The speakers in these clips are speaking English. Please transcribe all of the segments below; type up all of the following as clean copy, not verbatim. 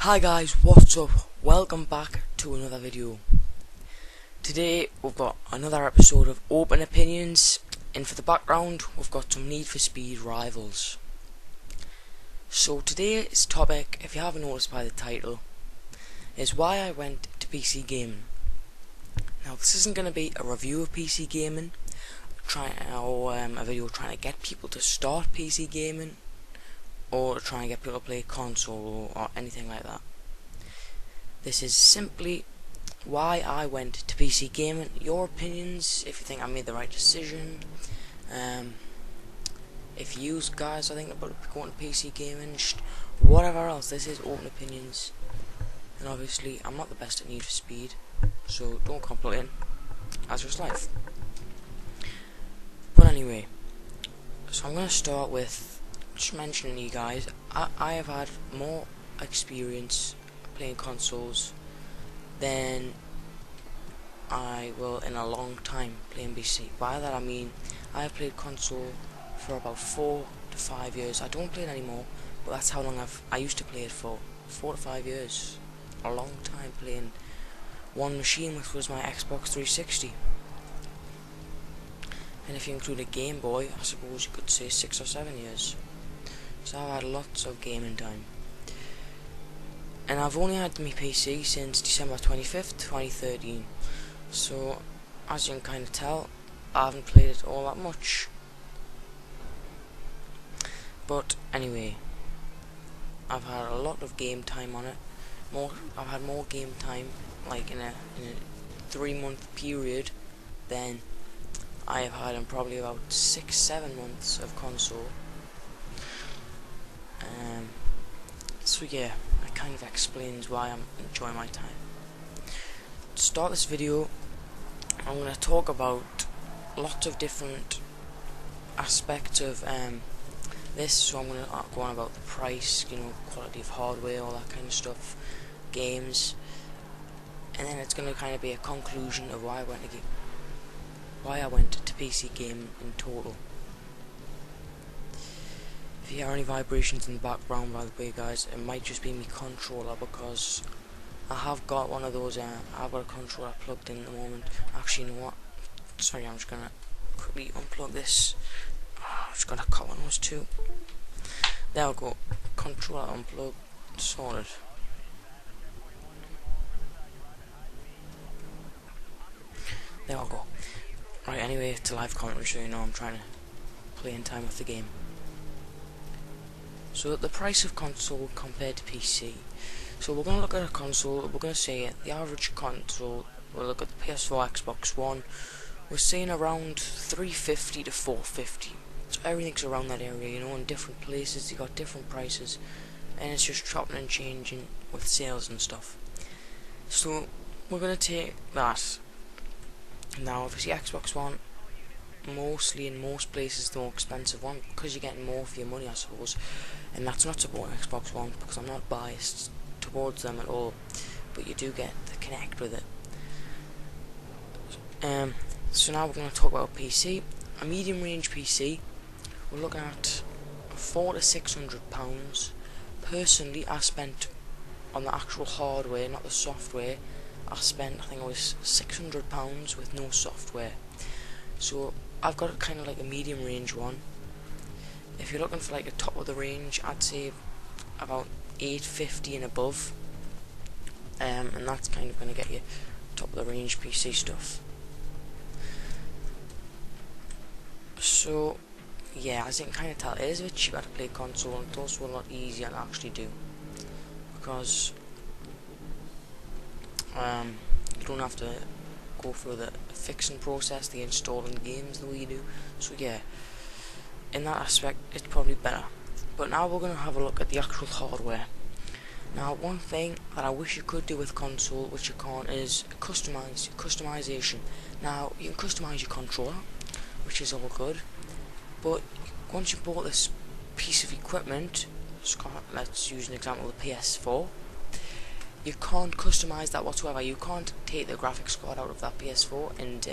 Hi guys, what's up? Welcome back to another video. Today we've got another episode of Open Opinions, and for the background we've got some Need for Speed Rivals. So today's topic, if you haven't noticed by the title, is why I went to PC gaming. Now this isn't going to be a review of PC gaming, a video trying to get people to start PC gaming, or trying to get people to play console or anything like that. This is simply why I went to PC gaming, your opinions, if you think I made the right decision, if you guys are thinking about going to PC gaming, whatever else. This is Open Opinions, and obviously I'm not the best at Need for Speed, so don't complain, that's just life. But anyway, so I'm going to start with just mentioning to you guys, I have had more experience playing consoles than I will in a long time playing PC. By that I mean I have played console for about 4 to 5 years. I don't play it anymore, but that's how long I used to play it for. 4 to 5 years, a long time playing one machine, which was my Xbox 360. And if you include a Game Boy, I suppose you could say 6 or 7 years. So I've had lots of gaming time. And I've only had my PC since December 25th, 2013. So, as you can kind of tell, I haven't played it all that much. But anyway, I've had a lot of game time on it. I've had more game time, like in a 3-month period, than I have had in probably about 6-7 months of console. So yeah, that kind of explains why I'm enjoying my time. To start this video, I'm going to talk about lots of different aspects of this. So I'm going to go on about the price, quality of hardware, all that kind of stuff, games, and then it's going to kind of be a conclusion of why I went to PC gaming in total. If you hear any vibrations in the background, by the way guys, it might just be my controller, because I have got one of those, I've got a controller plugged in at the moment. Actually, you know what, sorry, I'm just going to quickly unplug this. I'm just going to cut one of those two. There we go, controller unplugged, sorted. There we go. Right, anyway, it's a live commentary, so you know I'm trying to play in time with the game. So the price of console compared to PC. So we're going to look at a console, we're going to say the average console, we'll look at the PS4, Xbox One, we're saying around $350 to $450. So everything's around that area, in different places, you got different prices, and it's just chopping and changing with sales and stuff. So we're going to take that. Now obviously Xbox One, mostly in most places the more expensive one, because you're getting more for your money, I suppose. And that's not supporting Xbox One, because I'm not biased towards them at all, but you do get the Kinect with it. So now we're going to talk about PC. A medium range PC, we're looking at £400 to £600. Personally, I spent on the actual hardware, not the software, I think it was £600 with no software. So I've got kind of like a medium range one. If you're looking for like a top of the range, I'd say about $850 and above, and that's kind of going to get you top of the range PC stuff. So yeah, as you can kind of tell, it is a bit cheaper to play console, and it's also a lot easier to actually do, because you don't have to go through the fixing process, the installing games the way you do. So yeah, in that aspect it's probably better. But now we're going to have a look at the actual hardware. Now one thing that I wish you could do with console, which you can't, is customization. Now you can customize your controller, which is all good, but once you bought this piece of equipment, let's use an example of the PS4, you can't customize that whatsoever. You can't take the graphics card out of that PS4 and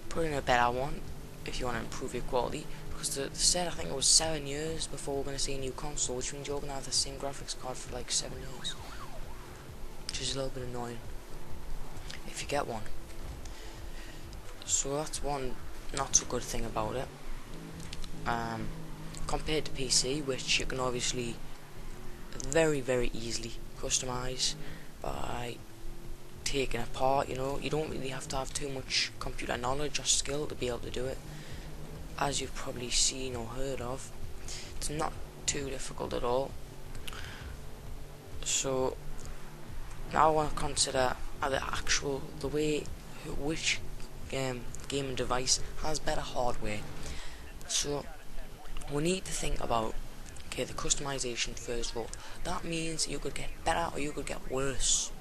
put in a better one if you want to improve your quality, because they said I think it was 7 years before we're going to see a new console, which means you're going to have the same graphics card for like 7 years, which is a little bit annoying if you get one. So that's one not so good thing about it. Compared to PC, which you can obviously very easily customize by taking apart, you know, you don't really have to have too much computer knowledge or skill to be able to do it. As you've probably seen or heard of, it's not too difficult at all. So now I want to consider the way which gaming device has better hardware. So we need to think about, okay, the customization first of all. That means you could get better or you could get worse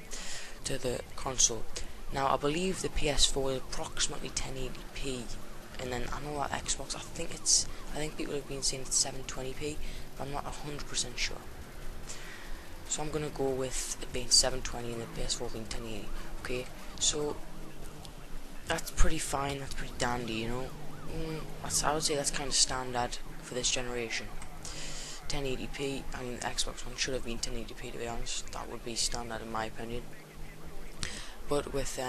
to the console. Now I believe the PS4 is approximately 1080p, and then I know that Xbox, I think people have been saying it's 720p, but I'm not 100% sure. So I'm gonna go with it being 720 and the PS4 being 1080. Okay, so that's pretty fine, that's pretty dandy, you know. I would say that's kind of standard for this generation. 1080p, I mean the Xbox One should have been 1080p, to be honest. That would be standard in my opinion. But with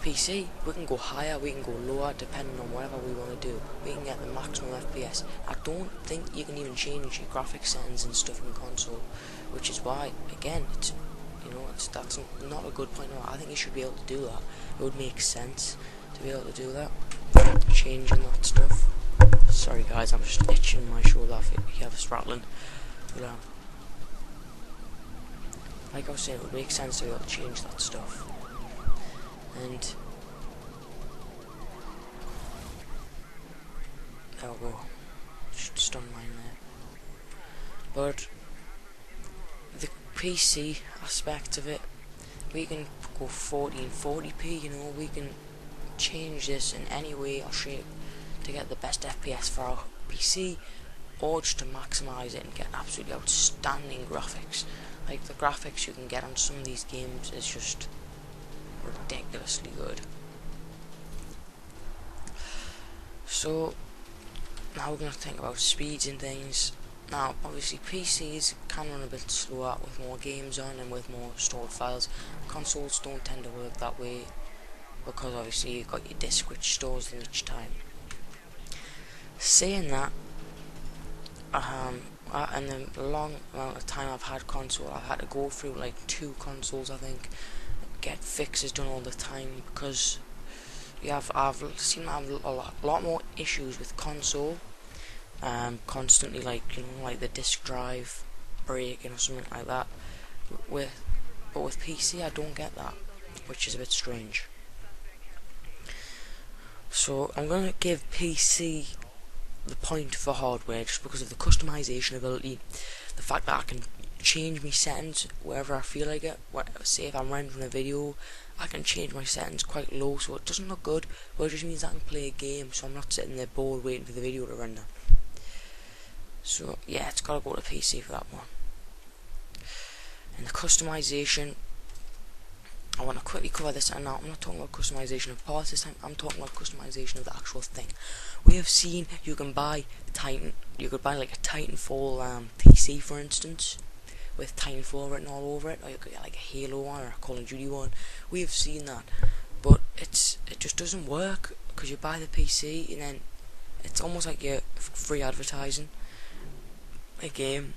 PC, we can go higher, we can go lower, depending on whatever we want to do. We can get the maximum FPS. I don't think you can even change your graphics settings and stuff in console, which is why, again, it's, you know, that's not a good point. I think you should be able to do that. It would make sense to be able to do that, changing that stuff. Sorry guys, I'm just itching my shoulder if you have a rattling. But, like I was saying, it would make sense to be able to change that stuff. And there we go. Should stun mine there. But the PC aspect of it, we can go 40 and 40p, you know, we can change this in any way or shape to get the best FPS for our PC, or just to maximize it and get absolutely outstanding graphics. Like the graphics you can get on some of these games is just ridiculously good. So now we're going to think about speeds and things. Now obviously PCs can run a bit slower with more games on and with more stored files. Consoles don't tend to work that way, because obviously you've got your disk which stores them each time. Saying that, in the long amount of time I've had console, I've had to go through like 2 consoles, I think, get fixes done all the time, because I've seen I have a lot more issues with console, constantly, like, you know, like the disk drive breaking or something like that. But with PC I don't get that, which is a bit strange. So I'm gonna give PC the point for hardware just because of the customization ability, the fact that I can change my settings wherever I feel like it. Say if I'm rendering a video, I can change my settings quite low so it doesn't look good, but it just means I can play a game, so I'm not sitting there bored waiting for the video to render. So yeah, it's gotta go to PC for that one. And the customization, I want to quickly cover this, and now I'm not talking about customization of parts this time, I'm talking about customization of the actual thing. We have seen you can buy you could buy like a Titanfall PC, for instance, with Titanfall written all over it, or you could get like a Halo one or a Call of Duty one. We have seen that, but it just doesn't work, because you buy the PC and then it's almost like you're free advertising a game.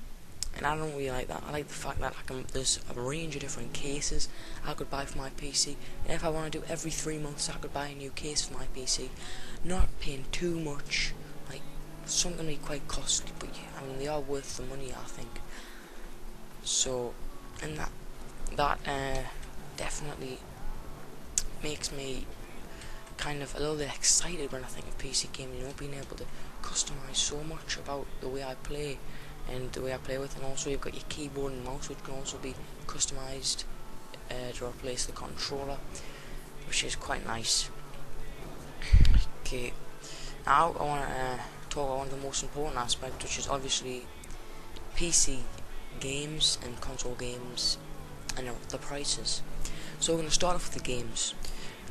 And I don't really like that. I like the fact that there's a range of different cases I could buy for my PC, and if I want to do every 3 months I could buy a new case for my PC, not paying too much. Like, some can be quite costly, but yeah, I mean they are worth the money, I think. So, and that definitely makes me kind of a little bit excited when I think of PC gaming, you know, being able to customize so much about the way I play and the way I play with, and also you've got your keyboard and mouse, which can also be customized to replace the controller, which is quite nice. Okay, now I want to talk about one of the most important aspects, which is obviously PC games and console games and the prices. So we're going to start off with the games,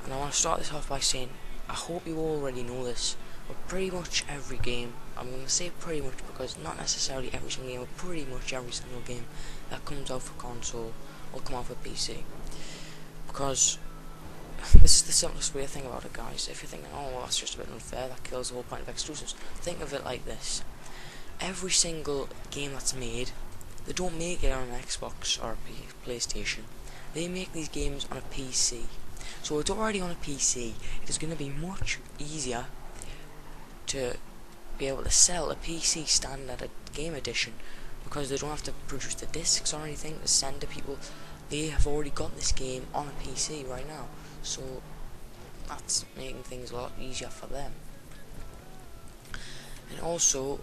and I want to start this off by saying, I hope you already know this, but pretty much every game, I'm going to say pretty much because not necessarily every single game, but pretty much every single game that comes out for console will come out for PC. Because this is the simplest way to think about it, guys. If you're thinking, oh well, that's just a bit unfair, that kills the whole point of exclusives, think of it like this. Every single game that's made, they don't make it on an Xbox or a PlayStation. They make these games on a PC. So it's already on a PC. It is going to be much easier to be able to sell a PC standard game edition because they don't have to produce the discs or anything to send to people. They have already got this game on a PC right now. So that's making things a lot easier for them. And also,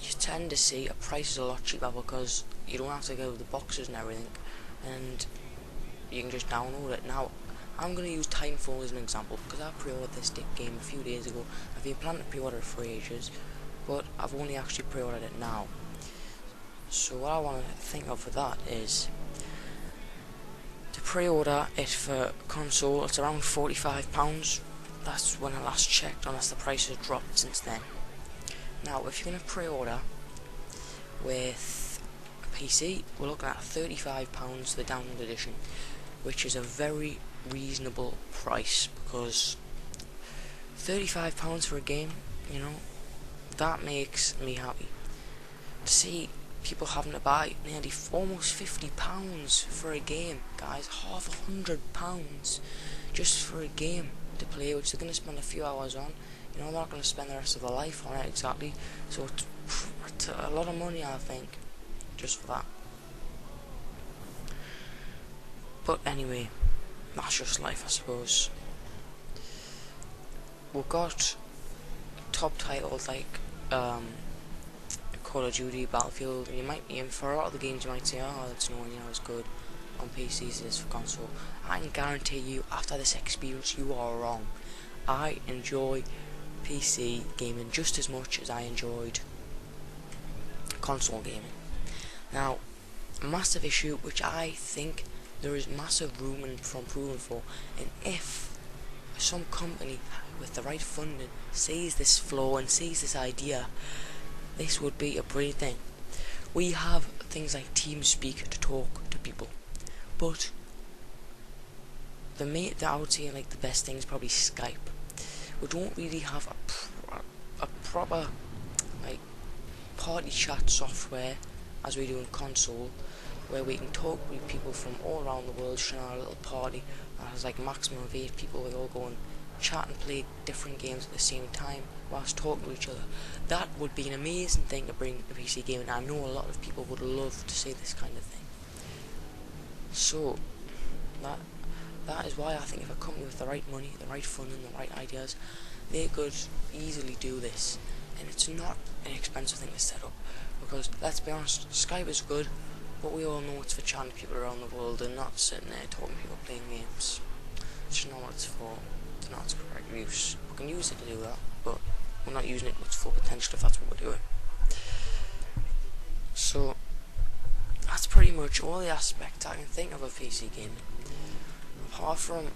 you tend to see a price is a lot cheaper because you don't have to go with the boxes and everything, and you can just download it. Now, I'm going to use Titanfall as an example because I pre-ordered this game a few days ago. I've been planning to pre-order it for ages, but I've only actually pre-ordered it now. So what I want to think of for that is to pre-order it for console. It's around £45. That's when I last checked, unless the price has dropped since then. Now, if you're going to pre-order with a PC, we're looking at £35 for the download edition, which is a very reasonable price because £35 for a game, you know, that makes me happy. To see people having to buy nearly almost £50 for a game, guys, £100 just for a game to play, which they're going to spend a few hours on. You know, they're not going to spend the rest of their life on it exactly, so it's a lot of money, I think, just for that. But anyway, that's just life, I suppose. We've got top titles like Call of Duty, Battlefield, and you might, for a lot of the games you might say, oh, that's nowhere near as good on PCs as it is for console. I can guarantee you, after this experience, you are wrong. I enjoy PC gaming just as much as I enjoyed console gaming. Now, a massive issue which I think there is massive room for improvement for, and if some company with the right funding sees this flaw and sees this idea, this would be a brilliant thing. We have things like TeamSpeak to talk to people, but I would say like the best thing is probably Skype. We don't really have a proper like party chat software as we do in console, where we can talk with people from all around the world, share our little party that has like a maximum of 8 people. We all go and chat and play different games at the same time whilst talking to each other. That would be an amazing thing to bring to PC gaming. I know a lot of people would love to see this kind of thing. So that is why I think if a company with the right money, the right funding, the right ideas, they could easily do this. And it's not an expensive thing to set up, because let's be honest, Skype is good, but we all know it's for chatting to people around the world and not sitting there talking to people playing games. It's not what it's for. It's not its correct use. We can use it to do that, but we're not using it to its full potential if that's what we're doing. So that's pretty much all the aspects I can think of PC gaming. Apart from,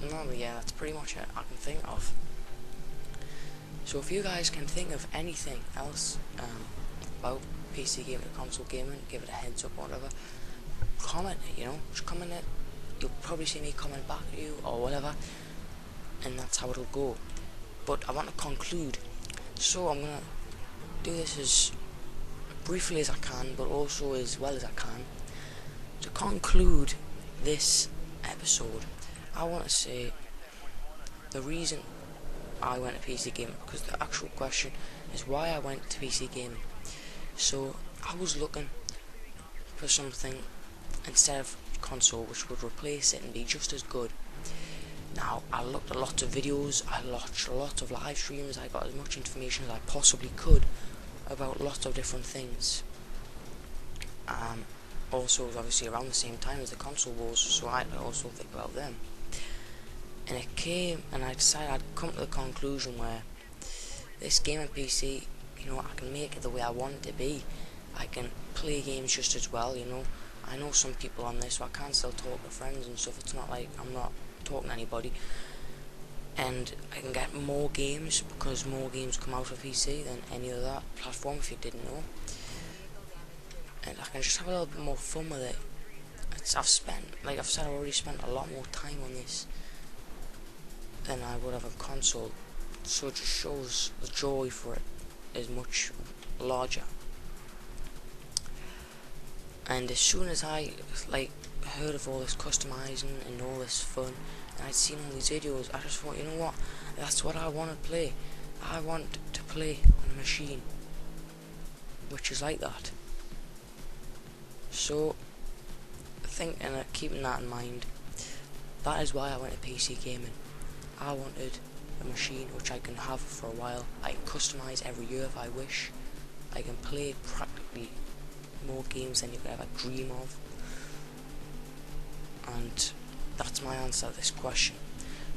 no, yeah, that's pretty much it I can think of. So if you guys can think of anything else about PC gaming or console gaming, give it a heads up or whatever, comment it, you know, just comment it. You'll probably see me comment back at you or whatever, and that's how it'll go. But I want to conclude, so I'm gonna do this as briefly as I can, but also as well as I can. To conclude this episode, I want to say the reason I went to PC gaming, because the actual question is why I went to PC gaming. So I was looking for something instead of console which would replace it and be just as good. Now, I looked at lots of videos, I watched a lot of live streams, I got as much information as I possibly could about lots of different things. Also, it was obviously around the same time as the console wars, so I also think about them. And it came, and I decided I'd come to the conclusion where this gaming PC, you know, I can make it the way I want it to be. I can play games just as well, you know. I know some people on this, so I can still talk to friends and stuff. It's not like I'm not talking to anybody. and I can get more games because more games come out of PC than any other platform, if you didn't know. And I can just have a little bit more fun with it. I've spent, like I've said, I've already spent a lot more time on this than I would have on console, so it just shows the joy for it is much larger. And as soon as I heard of all this customizing and all this fun, and I'd seen all these videos, I just thought, you know what, that's what I want to play. I want to play on a machine which is like that. So keeping that in mind, that is why I went to PC gaming. I wanted a machine which I can have for a while. I can customize every year if I wish. I can play practically more games than you could ever dream of. And that's my answer to this question.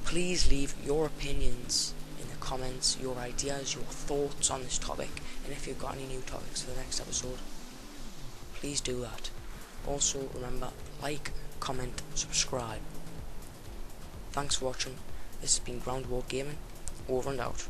Please leave your opinions in the comments, your ideas, your thoughts on this topic, and if you've got any new topics for the next episode, please do that. Also remember, like, comment, subscribe. Thanks for watching. This has been Ground War Gaming, over and out.